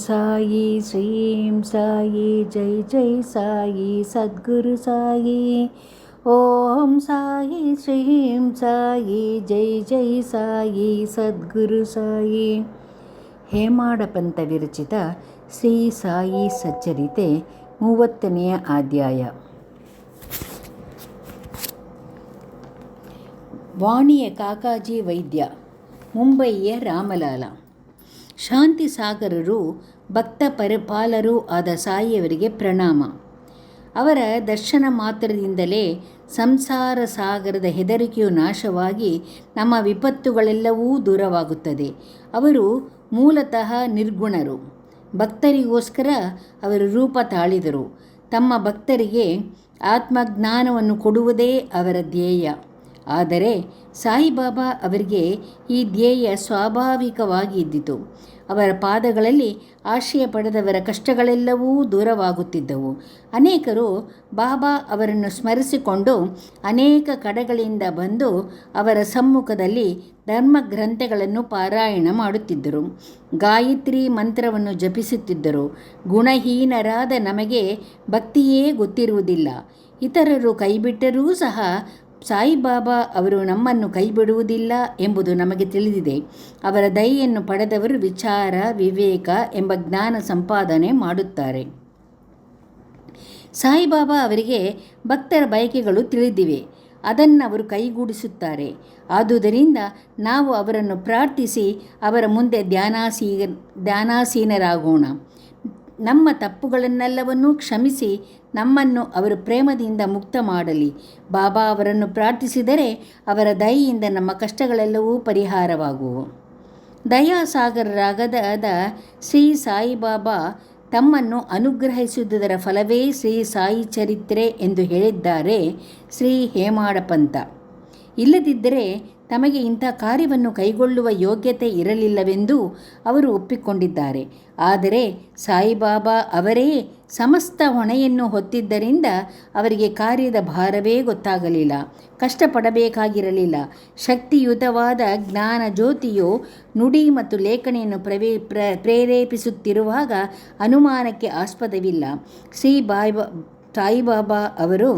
ಸಾಯಿ ಶ್ರೀಂ ಸಾಯಿ ಜೈ ಜೈ ಸಾಯಿ ಸದ್ಗುರು ಸಾಯಿ. ಓಂ ಸಾಯಿ ಶ್ರೀಂ ಸಾಯಿ ಜೈ ಜೈ ಸಾಯಿ ಸದ್ಗುರು ಸಾಯಿ. ಹೇಮಾಡಪಂತ ವಿರಚಿತ ಶ್ರೀ ಸಾಯಿ ಸಚ್ಚರಿತೆ 30ನೇ ಅಧ್ಯಾಯ. ವಾಣಿಯ ಕಾಕಾಜಿ ವೈದ್ಯ, ಮುಂಬಯಿಯ ರಾಮಲಾಲ. ಶಾಂತಿ ಸಾಗರರು, ಭಕ್ತ ಪರಿಪಾಲರೂ ಆದ ಸಾಯಿಯವರಿಗೆ ಪ್ರಣಾಮ. ಅವರ ದರ್ಶನ ಮಾತ್ರದಿಂದಲೇ ಸಂಸಾರ ಸಾಗರದ ಹೆದರಿಕೆಯು ನಾಶವಾಗಿ ನಮ್ಮ ವಿಪತ್ತುಗಳೆಲ್ಲವೂ ದೂರವಾಗುತ್ತದೆ. ಅವರು ಮೂಲತಃ ನಿರ್ಗುಣರು. ಭಕ್ತರಿಗೋಸ್ಕರ ಅವರು ರೂಪ ತಾಳಿದರು. ತಮ್ಮ ಭಕ್ತರಿಗೆ ಆತ್ಮಜ್ಞಾನವನ್ನು ಕೊಡುವುದೇ ಅವರ ಧ್ಯೇಯ. ಆದರೆ ಸಾಯಿಬಾಬಾ ಅವರಿಗೆ ಈ ಧ್ಯೇಯ ಸ್ವಾಭಾವಿಕವಾಗಿ ಇದ್ದಿತು. ಅವರ ಪಾದಗಳಲ್ಲಿ ಆಶ್ರಯ ಪಡೆದವರ ಕಷ್ಟಗಳೆಲ್ಲವೂ ದೂರವಾಗುತ್ತಿದ್ದವು. ಅನೇಕರು ಬಾಬಾ ಅವರನ್ನು ಸ್ಮರಿಸಿಕೊಂಡು ಅನೇಕ ಕಡೆಗಳಿಂದ ಬಂದು ಅವರ ಸಮ್ಮುಖದಲ್ಲಿ ಧರ್ಮಗ್ರಂಥಗಳನ್ನು ಪಾರಾಯಣ ಮಾಡುತ್ತಿದ್ದರು. ಗಾಯತ್ರಿ ಮಂತ್ರವನ್ನು ಜಪಿಸುತ್ತಿದ್ದರು. ಗುಣಹೀನರಾದ ನಮಗೆ ಭಕ್ತಿಯೇ ಗೊತ್ತಿರುವುದಿಲ್ಲ. ಇತರರು ಕೈಬಿಟ್ಟರೂ ಸಹ ಸಾಯಿಬಾಬಾ ಅವರು ನಮ್ಮನ್ನು ಕೈಬಿಡುವುದಿಲ್ಲ ಎಂಬುದು ನಮಗೆ ತಿಳಿದಿದೆ. ಅವರ ದಯೆಯನ್ನು ಪಡೆದವರು ವಿಚಾರ, ವಿವೇಕ ಎಂಬ ಜ್ಞಾನ ಸಂಪಾದನೆ ಮಾಡುತ್ತಾರೆ. ಸಾಯಿಬಾಬಾ ಅವರಿಗೆ ಭಕ್ತರ ಬಯಕೆಗಳು ತಿಳಿದಿವೆ. ಅದನ್ನು ಅವರು ಕೈಗೂಡಿಸುತ್ತಾರೆ. ಆದುದರಿಂದ ನಾವು ಅವರನ್ನು ಪ್ರಾರ್ಥಿಸಿ ಅವರ ಮುಂದೆ ಧ್ಯಾನಾಸೀನರಾಗೋಣ. ನಮ್ಮ ತಪ್ಪುಗಳನ್ನೆಲ್ಲವನ್ನೂ ಕ್ಷಮಿಸಿ ನಮ್ಮನ್ನು ಅವರು ಪ್ರೇಮದಿಂದ ಮುಕ್ತ ಮಾಡಲಿ. ಬಾಬಾ ಅವರನ್ನು ಪ್ರಾರ್ಥಿಸಿದರೆ ಅವರ ದಯೆಯಿಂದ ನಮ್ಮ ಕಷ್ಟಗಳೆಲ್ಲವೂ ಪರಿಹಾರವಾಗುವು. ದಯಾಸಾಗರರಾಗದ ಶ್ರೀ ಸಾಯಿಬಾಬಾ ತಮ್ಮನ್ನು ಅನುಗ್ರಹಿಸುವುದರ ಫಲವೇ ಶ್ರೀ ಸಾಯಿ ಚರಿತ್ರೆ ಎಂದು ಹೇಳಿದ್ದಾರೆ ಶ್ರೀ ಹೇಮಾಡಪಂತ. ಇಲ್ಲದಿದ್ದರೆ ತಮಗೆ ಇಂಥ ಕಾರ್ಯವನ್ನು ಕೈಗೊಳ್ಳುವ ಯೋಗ್ಯತೆ ಇರಲಿಲ್ಲವೆಂದು ಅವರು ಒಪ್ಪಿಕೊಂಡಿದ್ದಾರೆ. ಆದರೆ ಸಾಯಿಬಾಬಾ ಅವರೇ ಸಮಸ್ತ ಹೊಣೆಯನ್ನು ಹೊತ್ತಿದ್ದರಿಂದ ಅವರಿಗೆ ಕಾರ್ಯದ ಭಾರವೇ ಗೊತ್ತಾಗಲಿಲ್ಲ. ಕಷ್ಟಪಡಬೇಕಾಗಿರಲಿಲ್ಲ. ಶಕ್ತಿಯುತವಾದ ಜ್ಞಾನ ಜ್ಯೋತಿಯು ನುಡಿ ಮತ್ತು ಲೇಖನಿಯನ್ನು ಪ್ರೇರೇಪಿಸುತ್ತಿರುವಾಗ ಅನುಮಾನಕ್ಕೆ ಆಸ್ಪದವಿಲ್ಲ. ಸಾಯಿಬಾಬಾ ಅವರು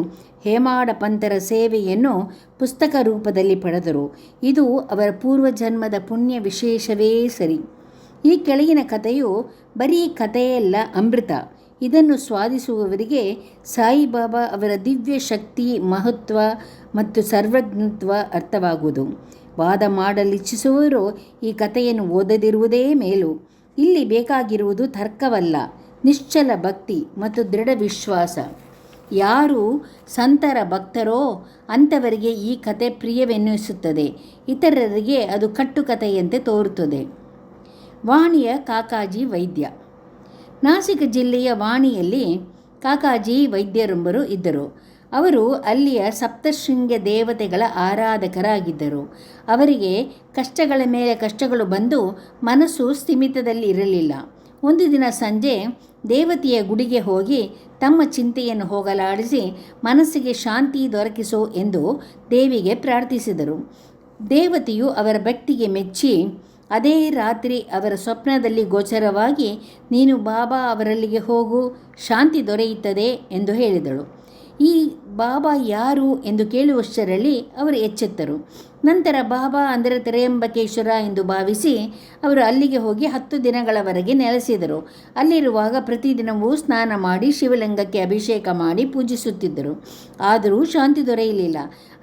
ಹೇಮಾಡಪಂತರ ಸೇವೆಯನ್ನು ಪುಸ್ತಕ ರೂಪದಲ್ಲಿ ಪಡೆದರು. ಇದು ಅವರ ಪೂರ್ವಜನ್ಮದ ಪುಣ್ಯ ವಿಶೇಷವೇ ಸರಿ. ಈ ಕೆಳಗಿನ ಕಥೆಯು ಬರೀ ಕಥೆಯಲ್ಲ, ಅಮೃತ. ಇದನ್ನು ಸ್ವಾದಿಸುವವರಿಗೆ ಸಾಯಿಬಾಬಾ ಅವರ ದಿವ್ಯ ಶಕ್ತಿ, ಮಹತ್ವ ಮತ್ತು ಸರ್ವಜ್ಞತ್ವ ಅರ್ಥವಾಗುವುದು. ವಾದ ಮಾಡಲಿಚ್ಛಿಸುವವರು ಈ ಕಥೆಯನ್ನು ಓದದಿರುವುದೇ ಮೇಲು. ಇಲ್ಲಿ ಬೇಕಾಗಿರುವುದು ತರ್ಕವಲ್ಲ, ನಿಶ್ಚಲ ಭಕ್ತಿ ಮತ್ತು ದೃಢ ವಿಶ್ವಾಸ. ಯಾರು ಸಂತರ ಭಕ್ತರೋ ಅಂಥವರಿಗೆ ಈ ಕತೆ ಪ್ರಿಯವೆನ್ನಿಸುತ್ತದೆ. ಇತರರಿಗೆ ಅದು ಕಟ್ಟುಕತೆಯಂತೆ ತೋರುತ್ತದೆ. ವಾಣಿಯ ಕಾಕಾಜಿ ವೈದ್ಯ. ನಾಸಿಕ ಜಿಲ್ಲೆಯ ವಾಣಿಯಲ್ಲಿ ಕಾಕಾಜಿ ವೈದ್ಯರೊಬ್ಬರು ಇದ್ದರು. ಅವರು ಅಲ್ಲಿಯ ಸಪ್ತಶೃಂಗ ದೇವತೆಗಳ ಆರಾಧಕರಾಗಿದ್ದರು. ಅವರಿಗೆ ಕಷ್ಟಗಳ ಮೇಲೆ ಕಷ್ಟಗಳು ಬಂದು ಮನಸ್ಸು ಸ್ಥಿಮಿತದಲ್ಲಿ ಇರಲಿಲ್ಲ. ಒಂದು ದಿನ ಸಂಜೆ ದೇವತೆಯ ಗುಡಿಗೆ ಹೋಗಿ ತಮ್ಮ ಚಿಂತೆಯನ್ನು ಹೋಗಲಾಡಿಸಿ ಮನಸ್ಸಿಗೆ ಶಾಂತಿ ದೊರಕಿಸೋ ಎಂದು ದೇವಿಗೆ ಪ್ರಾರ್ಥಿಸಿದರು. ದೇವತೆಯು ಅವರ ಭಕ್ತಿಗೆ ಮೆಚ್ಚಿ ಅದೇ ರಾತ್ರಿ ಅವರ ಸ್ವಪ್ನದಲ್ಲಿ ಗೋಚರವಾಗಿ, ನೀನು ಬಾಬಾ ಅವರಲ್ಲಿಗೆ ಹೋಗು, ಶಾಂತಿ ದೊರೆಯುತ್ತದೆ ಎಂದು ಹೇಳಿದಳು. ಈ ಬಾಬಾ ಯಾರು ಎಂದು ಕೇಳುವಷ್ಟರಲ್ಲಿ ಅವರು ಎಚ್ಚೆತ್ತರು. ನಂತರ ಬಾಬಾ ಅಂದರೆ ತ್ರಯಂಬಕೇಶ್ವರ ಎಂದು ಭಾವಿಸಿ ಅವರು ಅಲ್ಲಿಗೆ ಹೋಗಿ 10 ದಿನಗಳವರೆಗೆ ನೆಲೆಸಿದರು. ಅಲ್ಲಿರುವಾಗ ಪ್ರತಿದಿನವೂ ಸ್ನಾನ ಮಾಡಿ ಶಿವಲಿಂಗಕ್ಕೆ ಅಭಿಷೇಕ ಮಾಡಿ ಪೂಜಿಸುತ್ತಿದ್ದರು. ಆದರೂ ಶಾಂತಿ ದೊರೆಯಲಿಲ್ಲ.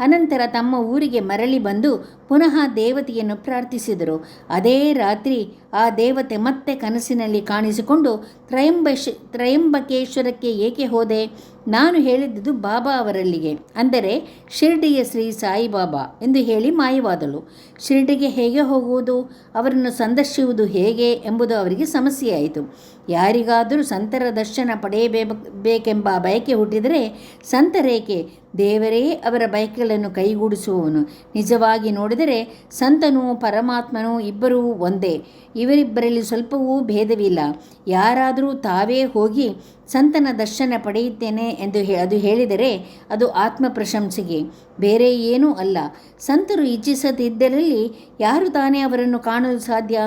ಅನಂತರ ತಮ್ಮ ಊರಿಗೆ ಮರಳಿ ಬಂದು ಪುನಃ ದೇವತೆಯನ್ನು ಪ್ರಾರ್ಥಿಸಿದರು. ಅದೇ ರಾತ್ರಿ ಆ ದೇವತೆ ಮತ್ತೆ ಕನಸಿನಲ್ಲಿ ಕಾಣಿಸಿಕೊಂಡು, ತ್ರಯಂಬಕೇಶ್ವರಕ್ಕೆ ಏಕೆ ಹೋದೆ? ನಾನು ಹೇಳಿದ್ದುದು ಬಾಬಾ ಅವರಲ್ಲಿಗೆ, ಅಂದರೆ ಶಿರ್ಡಿಯ ಶ್ರೀ ಸಾಯಿಬಾಬಾ ಎಂದು ಹೇಳಿ ಮಾಯವಾದಳು. ಶಿರ್ಡಿಗೆ ಹೇಗೆ ಹೋಗುವುದು, ಅವರನ್ನು ಸಂದರ್ಶಿಸುವುದು ಹೇಗೆ ಎಂಬುದು ಅವರಿಗೆ ಸಮಸ್ಯೆಯಾಯಿತು. ಯಾರಿಗಾದರೂ ಸಂತರ ದರ್ಶನ ಪಡೆಯಬೇಕೆಂಬ ಬಯಕೆ ಹುಟ್ಟಿದರೆ ಸಂತರೇಕೆ, ದೇವರೇ ಅವರ ಬಯಕೆಗಳನ್ನು ಕೈಗೂಡಿಸುವವನು. ನಿಜವಾಗಿ ನೋಡಿದರೆ ಸಂತನೂ ಪರಮಾತ್ಮನೂ ಇಬ್ಬರೂ ಒಂದೇ. ಇವರಿಬ್ಬರಲ್ಲಿ ಸ್ವಲ್ಪವೂ ಭೇದವಿಲ್ಲ. ಯಾರಾದರೂ ತಾವೇ ಹೋಗಿ ಸಂತನ ದರ್ಶನ ಪಡೆಯುತ್ತೇನೆ ಎಂದು ಅದು ಹೇಳಿದರೆ ಅದು ಆತ್ಮ ಪ್ರಶಂಸೆಗೆ, ಬೇರೆ ಏನೂ ಅಲ್ಲ. ಸಂತರು ಇಚ್ಛಿಸದಿದ್ದರಲ್ಲಿ ಯಾರು ತಾನೇ ಅವರನ್ನು ಕಾಣಲು ಸಾಧ್ಯ?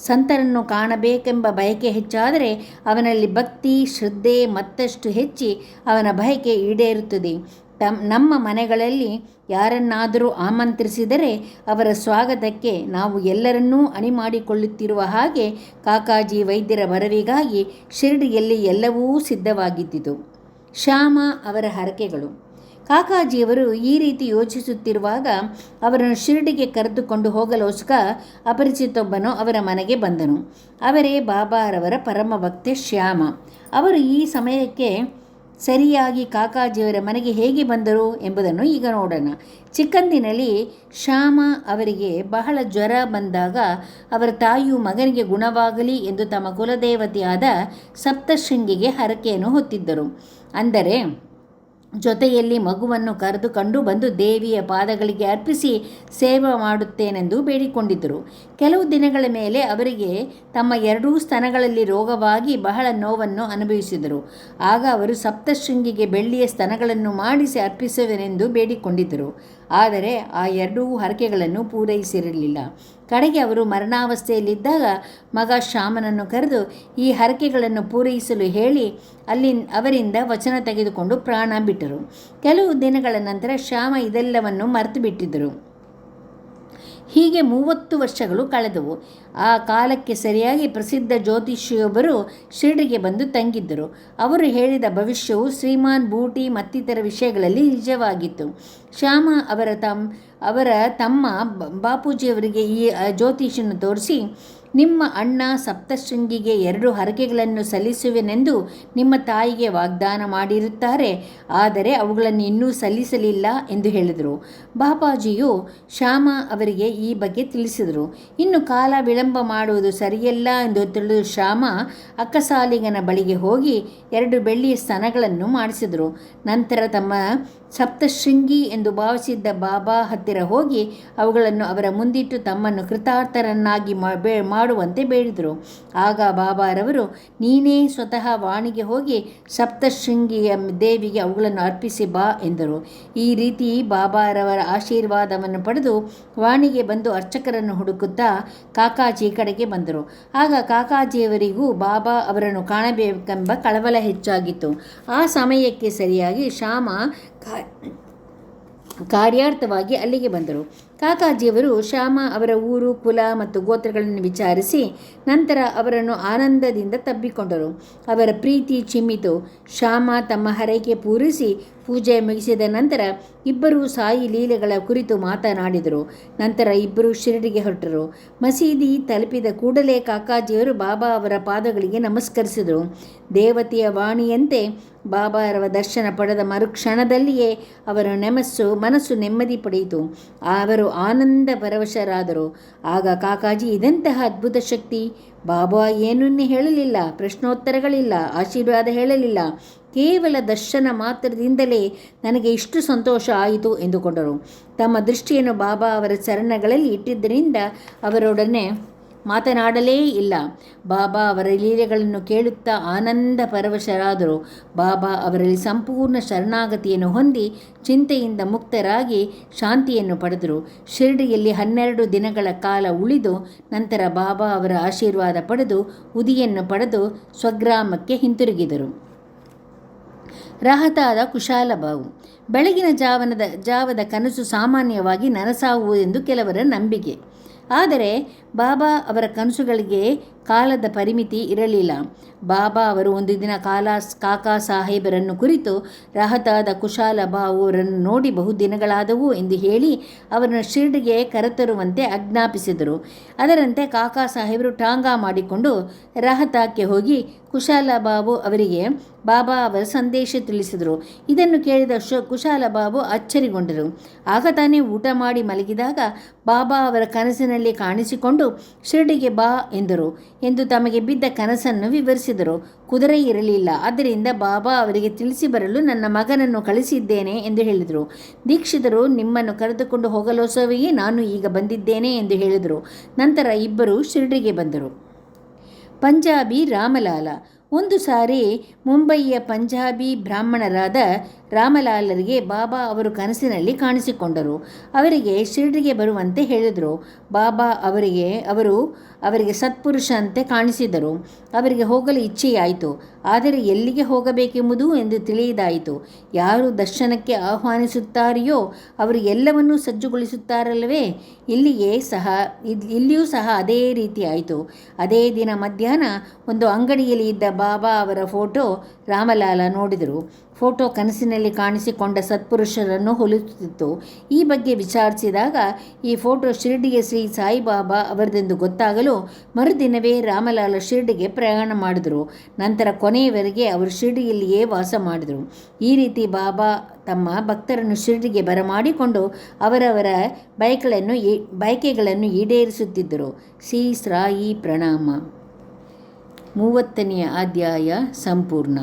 ಸಂತರನ್ನು ಕಾಣಬೇಕೆಂಬ ಬಯಕೆ ಹೆಚ್ಚಾದರೆ ಅವನಲ್ಲಿ ಭಕ್ತಿ ಶ್ರದ್ಧೆ ಮತ್ತಷ್ಟು ಹೆಚ್ಚಿ ಅವನ ಬಯಕೆ ಈಡೇರುತ್ತದೆ. ನಮ್ಮ ಮನೆಗಳಲ್ಲಿ ಯಾರನ್ನಾದರೂ ಆಮಂತ್ರಿಸಿದರೆ ಅವರ ಸ್ವಾಗತಕ್ಕೆ ನಾವು ಎಲ್ಲರನ್ನೂ ಅಣಿ ಮಾಡಿಕೊಳ್ಳುತ್ತಿರುವ ಹಾಗೆ ಕಾಕಾಜಿ ವೈದ್ಯರ ವರವಿಗಾಗಿ ಶಿರಡಿಯಲ್ಲಿ ಎಲ್ಲವೂ ಸಿದ್ಧವಾಗಿದ್ದಿತು. ಶ್ಯಾಮ ಅವರ ಹರಕೆಗಳು. ಕಾಕಾಜಿಯವರು ಈ ರೀತಿ ಯೋಚಿಸುತ್ತಿರುವಾಗ ಅವರನ್ನು ಶಿರಡಿಗೆ ಕರೆದುಕೊಂಡು ಹೋಗಲೋಸ್ಕ ಅಪರಿಚಿತೊಬ್ಬನು ಅವರ ಮನೆಗೆ ಬಂದನು. ಅವರೇ ಬಾಬಾರವರ ಪರಮ ಭಕ್ತೆ ಶ್ಯಾಮ. ಅವರು ಈ ಸಮಯಕ್ಕೆ ಸರಿಯಾಗಿ ಕಾಕಾಜಿಯವರ ಮನೆಗೆ ಹೇಗೆ ಬಂದರು ಎಂಬುದನ್ನು ಈಗ ನೋಡೋಣ. ಚಿಕ್ಕಂದಿನಲ್ಲಿ ಶ್ಯಾಮ ಅವರಿಗೆ ಬಹಳ ಜ್ವರ ಬಂದಾಗ ಅವರ ತಾಯಿಯು ಮಗನಿಗೆ ಗುಣವಾಗಲಿ ಎಂದು ತಮ್ಮ ಕುಲದೇವತೆಯಾದ ಸಪ್ತಶೃಂಗಿಗೆ ಹರಕೆಯನ್ನು ಹೊತ್ತಿದ್ದರು. ಅಂದರೆ ಜೊತೆಯಲ್ಲಿ ಮಗುವನ್ನು ಕರೆದುಕೊಂಡು ಬಂದು ದೇವಿಯ ಪಾದಗಳಿಗೆ ಅರ್ಪಿಸಿ ಸೇವೆ ಮಾಡುತ್ತೇನೆಂದು ಬೇಡಿಕೊಂಡಿದ್ದರು. ಕೆಲವು ದಿನಗಳ ಮೇಲೆ ಅವರಿಗೆ ತಮ್ಮ ಎರಡೂ ಸ್ತನಗಳಲ್ಲಿ ರೋಗವಾಗಿ ಬಹಳ ನೋವನ್ನು ಅನುಭವಿಸಿದರು. ಆಗ ಅವರು ಸಪ್ತಶೃಂಗಿಗೆ ಬೆಳ್ಳಿಯ ಸ್ತನಗಳನ್ನು ಮಾಡಿಸಿ ಅರ್ಪಿಸುವೆನೆಂದು ಬೇಡಿಕೊಂಡಿದ್ದರು. ಆದರೆ ಆ ಎರಡೂ ಹರಕೆಗಳನ್ನು ಪೂರೈಸಿರಲಿಲ್ಲ. ಕಡೆಗೆ ಅವರು ಮರಣಾವಸ್ಥೆಯಲ್ಲಿದ್ದಾಗ ಮಗ ಶ್ಯಾಮನನ್ನು ಕರೆದು ಈ ಹರಕೆಗಳನ್ನು ಪೂರೈಸಲು ಹೇಳಿ ಅವರಿಂದ ವಚನ ತೆಗೆದುಕೊಂಡು ಪ್ರಾಣ ಬಿಟ್ಟರು. ಕೆಲವು ದಿನಗಳ ನಂತರ ಶ್ಯಾಮ ಇದೆಲ್ಲವನ್ನು ಮರೆತು ಬಿಟ್ಟಿದ್ದರು. ಹೀಗೆ 30 ವರ್ಷಗಳು ಕಳೆದವು. ಆ ಕಾಲಕ್ಕೆ ಸರಿಯಾಗಿ ಪ್ರಸಿದ್ಧ ಜ್ಯೋತಿಷಿಯೊಬ್ಬರು ಶಿರಡಿಗೆ ಬಂದು ತಂಗಿದ್ದರು. ಅವರು ಹೇಳಿದ ಭವಿಷ್ಯವು ಶ್ರೀಮಾನ್ ಬೂಟಿ ಮತ್ತಿತರ ವಿಷಯಗಳಲ್ಲಿ ನಿಜವಾಗಿತ್ತು. ಶ್ಯಾಮ ಅವರ ತಮ್ಮ ಬಾಪೂಜಿಯವರಿಗೆ ಈ ಜ್ಯೋತಿಷನ್ನು ತೋರಿಸಿ, ನಿಮ್ಮ ಅಣ್ಣ ಸಪ್ತಶೃಂಗಿಗೆ 2 ಹರಕೆಗಳನ್ನು ಸಲ್ಲಿಸುವೆನೆಂದು ನಿಮ್ಮ ತಾಯಿಗೆ ವಾಗ್ದಾನ ಮಾಡಿರುತ್ತಾರೆ, ಆದರೆ ಅವುಗಳನ್ನು ಇನ್ನೂ ಸಲ್ಲಿಸಲಿಲ್ಲ ಎಂದು ಹೇಳಿದರು. ಬಾಪಾಜಿಯು ಶ್ಯಾಮ ಅವರಿಗೆ ಈ ಬಗ್ಗೆ ತಿಳಿಸಿದರು. ಇನ್ನು ಕಾಲ ವಿಳಂಬ ಮಾಡುವುದು ಸರಿಯಲ್ಲ ಎಂದು ತಿಳಿದು ಶ್ಯಾಮ ಅಕ್ಕಸಾಲಿಗನ ಬಳಿಗೆ ಹೋಗಿ 2 ಬೆಳ್ಳಿಯ ಸ್ತನಗಳನ್ನು ಮಾಡಿಸಿದರು. ನಂತರ ತಮ್ಮ ಸಪ್ತಶೃಂಗಿ ಎಂದು ಭಾವಿಸಿದ್ದ ಬಾಬಾ ಹತ್ತಿರ ಹೋಗಿ ಅವುಗಳನ್ನು ಅವರ ಮುಂದಿಟ್ಟು ತಮ್ಮನ್ನು ಕೃತಾರ್ಥರನ್ನಾಗಿ ಮಾಡುವಂತೆ ಬೇಡಿದರು. ಆಗ ಬಾಬಾರವರು, ನೀನೇ ಸ್ವತಃ ವಾಣಿಗೆ ಹೋಗಿ ಸಪ್ತಶೃಂಗಿಯ ದೇವಿಗೆ ಅವುಗಳನ್ನು ಅರ್ಪಿಸಿ ಬಾ ಎಂದರು. ಈ ರೀತಿ ಬಾಬಾರವರ ಆಶೀರ್ವಾದವನ್ನು ಪಡೆದು ವಾಣಿಗೆ ಬಂದು ಅರ್ಚಕರನ್ನು ಹುಡುಕುತ್ತಾ ಕಾಕಾಜಿ ಕಡೆಗೆ ಬಂದರು. ಆಗ ಕಾಕಾಜಿಯವರಿಗೂ ಬಾಬಾ ಅವರನ್ನು ಕಾಣಬೇಕೆಂಬ ಕಳವಳ ಹೆಚ್ಚಾಗಿತ್ತು. ಆ ಸಮಯಕ್ಕೆ ಸರಿಯಾಗಿ ಶ್ಯಾಮ ಕಾರ್ಯಾರ್ಥವಾಗಿ ಅಲ್ಲಿಗೆ ಬಂದರು. ಕಾಕಾಜಿಯವರು ಶ್ಯಾಮ ಅವರ ಊರು ಕುಲ ಮತ್ತು ಗೋತ್ರಗಳನ್ನು ವಿಚಾರಿಸಿ ನಂತರ ಅವರನ್ನು ಆನಂದದಿಂದ ತಬ್ಬಿಕೊಂಡರು. ಅವರ ಪ್ರೀತಿ ಚಿಮ್ಮಿತು. ಶ್ಯಾಮ ತಮ್ಮ ಹರಕೆ ಪೂರೈಸಿ ಪೂಜೆ ಮುಗಿಸಿದ ನಂತರ ಇಬ್ಬರೂ ಸಾಯಿ ಲೀಲೆಗಳ ಕುರಿತು ಮಾತನಾಡಿದರು. ನಂತರ ಇಬ್ಬರೂ ಶಿರಡಿಗೆ ಹೊರಟರು. ಮಸೀದಿ ತಲುಪಿದ ಕೂಡಲೇ ಕಾಕಾಜಿಯವರು ಬಾಬಾ ಅವರ ಪಾದಗಳಿಗೆ ನಮಸ್ಕರಿಸಿದರು. ದೇವತೆಯ ವಾಣಿಯಂತೆ ಬಾಬಾರವ ದರ್ಶನ ಪಡೆದ ಮರುಕ್ಷಣದಲ್ಲಿಯೇ ಅವರ ಮನಸ್ಸು ನೆಮ್ಮದಿ ಪಡೆಯಿತು. ಅವರು ಆನಂದ ಪರವಶರಾದರು. ಆಗ ಕಾಕಾಜಿ, ಇದೆಂತಹ ಅದ್ಭುತ ಶಕ್ತಿ! ಬಾಬಾ ಏನನ್ನೂ ಹೇಳಲಿಲ್ಲ, ಪ್ರಶ್ನೋತ್ತರಗಳಿಲ್ಲ, ಆಶೀರ್ವಾದ ಹೇಳಲಿಲ್ಲ, ಕೇವಲ ದರ್ಶನ ಮಾತ್ರದಿಂದಲೇ ನನಗೆ ಇಷ್ಟು ಸಂತೋಷ ಆಯಿತು ಎಂದುಕೊಂಡರು. ತಮ್ಮ ದೃಷ್ಟಿಯನ್ನು ಬಾಬಾ ಅವರ ಚರಣಗಳಲ್ಲಿ ಇಟ್ಟಿದ್ದರಿಂದ ಅವರೊಡನೆ ಮಾತನಾಡಲೇ ಇಲ್ಲ. ಬಾಬಾ ಅವರ ಲೀಲೆಗಳನ್ನು ಕೇಳುತ್ತಾ ಆನಂದ ಪರವಶರಾದರು. ಬಾಬಾ ಅವರಲ್ಲಿ ಸಂಪೂರ್ಣ ಶರಣಾಗತಿಯನ್ನು ಹೊಂದಿ ಚಿಂತೆಯಿಂದ ಮುಕ್ತರಾಗಿ ಶಾಂತಿಯನ್ನು ಪಡೆದರು. ಶಿರಡಿಯಲ್ಲಿ 12 ದಿನಗಳ ಕಾಲ ಉಳಿದು ನಂತರ ಬಾಬಾ ಅವರ ಆಶೀರ್ವಾದ ಪಡೆದು ಉದಿಯನ್ನು ಪಡೆದು ಸ್ವಗ್ರಾಮಕ್ಕೆ ಹಿಂತಿರುಗಿದರು. ರಹತಾದ ಕುಶಾಲಬಾವು. ಬೆಳಗಿನ ಜಾವದ ಕನಸು ಸಾಮಾನ್ಯವಾಗಿ ನನಸಾಗುವುದೆಂದು ಕೆಲವರ ನಂಬಿಕೆ. ಆದರೆ ಬಾಬಾ ಅವರ ಕನಸುಗಳಿಗೆ ಕಾಲದ ಪರಿಮಿತಿ ಇರಲಿಲ್ಲ. ಬಾಬಾ ಅವರು ಒಂದು ದಿನ ಕಾಕಾ ಸಾಹೇಬರನ್ನು ಕುರಿತು ರಹತಾದ ಕುಶಾಲಬಾವುರನ್ನು ನೋಡಿ ಬಹುದಿನಗಳಾದವು ಎಂದು ಹೇಳಿ ಅವರನ್ನು ಶಿರಡಿಗೆ ಕರೆತರುವಂತೆ ಆಜ್ಞಾಪಿಸಿದರು. ಅದರಂತೆ ಕಾಕಾ ಸಾಹೇಬರು ಟಾಂಗಾ ಮಾಡಿಕೊಂಡು ರಹತಾಕ್ಕೆ ಹೋಗಿ ಕುಶಾಲಬಾಬು ಅವರಿಗೆ ಬಾಬಾ ಅವರ ಸಂದೇಶ ತಿಳಿಸಿದರು. ಇದನ್ನು ಕೇಳಿದ ಕುಶಾಲಬಾಬು ಅಚ್ಚರಿಗೊಂಡರು. ಆಗ ತಾನೇ ಊಟ ಮಾಡಿ ಮಲಗಿದಾಗ ಬಾಬಾ ಅವರ ಕನಸಿನಲ್ಲಿ ಕಾಣಿಸಿಕೊಂಡು ಶಿರಡಿಗೆ ಬಾ ಎಂದರು ಎಂದು ತಮಗೆ ಬಿದ್ದ ಕನಸನ್ನು ವಿವರಿಸಿದರು. ಕುದುರೆ ಇರಲಿಲ್ಲ, ಆದ್ದರಿಂದ ಬಾಬಾ ಅವರಿಗೆ ತಿಳಿಸಿ ಬರಲು ನನ್ನ ಮಗನನ್ನು ಕಳಿಸಿದ್ದೇನೆ ಎಂದು ಹೇಳಿದರು. ದೀಕ್ಷಿತರು ನಿಮ್ಮನ್ನು ಕರೆದುಕೊಂಡು ಹೋಗಲೋಸವೆಯೇ ನಾನು ಈಗ ಬಂದಿದ್ದೇನೆ ಎಂದು ಹೇಳಿದರು. ನಂತರ ಇಬ್ಬರು ಶಿರಡಿಗೆ ಬಂದರು. ಪಂಜಾಬಿ ರಾಮಲಾಲ. ಒಂದು ಸಾರಿ ಮುಂಬಯಿಯ ಪಂಜಾಬಿ ಬ್ರಾಹ್ಮಣರಾದ ರಾಮಲಾಲರಿಗೆ ಬಾಬಾ ಅವರು ಕನಸಿನಲ್ಲಿ ಕಾಣಿಸಿಕೊಂಡರು. ಅವರಿಗೆ ಶಿರಡಿಗೆ ಬರುವಂತೆ ಹೇಳಿದರು. ಬಾಬಾ ಅವರಿಗೆ ಸತ್ಪುರುಷ ಅಂತೆ ಕಾಣಿಸಿದರು. ಅವರಿಗೆ ಹೋಗಲು ಇಚ್ಛೆಯಾಯಿತು, ಆದರೆ ಎಲ್ಲಿಗೆ ಹೋಗಬೇಕೆಂಬುದು ಎಂದು ತಿಳಿಯದಾಯಿತು. ಯಾರು ದರ್ಶನಕ್ಕೆ ಆಹ್ವಾನಿಸುತ್ತಾರೆಯೋ ಅವರು ಎಲ್ಲವನ್ನೂ ಸಜ್ಜುಗೊಳಿಸುತ್ತಾರಲ್ಲವೇ, ಇಲ್ಲಿಯೂ ಸಹ ಅದೇ ರೀತಿ ಆಯಿತು. ಅದೇ ದಿನ ಮಧ್ಯಾಹ್ನ ಒಂದು ಅಂಗಡಿಯಲ್ಲಿ ಇದ್ದ ಬಾಬಾ ಅವರ ಫೋಟೋ ರಾಮಲಾಲ ನೋಡಿದರು. ಫೋಟೋ ಕನಸಿನಲ್ಲಿ ಕಾಣಿಸಿಕೊಂಡ ಸತ್ಪುರುಷರನ್ನು ಹೋಲುತ್ತಿತ್ತು. ಈ ಬಗ್ಗೆ ವಿಚಾರಿಸಿದಾಗ ಈ ಫೋಟೋ ಶಿರಡಿಯ ಶ್ರೀ ಸಾಯಿಬಾಬಾ ಅವರದೆಂದು ಗೊತ್ತಾಗಲು ಮರುದಿನವೇ ರಾಮಲಾಲ ಶಿರಡಿಗೆ ಪ್ರಯಾಣ ಮಾಡಿದರು. ನಂತರ ಕೊನೆಯವರೆಗೆ ಅವರು ಶಿರಡಿಯಲ್ಲಿಯೇ ವಾಸ ಮಾಡಿದರು. ಈ ರೀತಿ ಬಾಬಾ ತಮ್ಮ ಭಕ್ತರನ್ನು ಶಿರಡಿಗೆ ಬರಮಾಡಿಕೊಂಡು ಅವರವರ ಬಯಕೆಗಳನ್ನು ಈಡೇರಿಸುತ್ತಿದ್ದರು. ಶ್ರೀ ಸಾಯಿ ಪ್ರಣಾಮ. 30ನೇ ಅಧ್ಯಾಯ ಸಂಪೂರ್ಣ.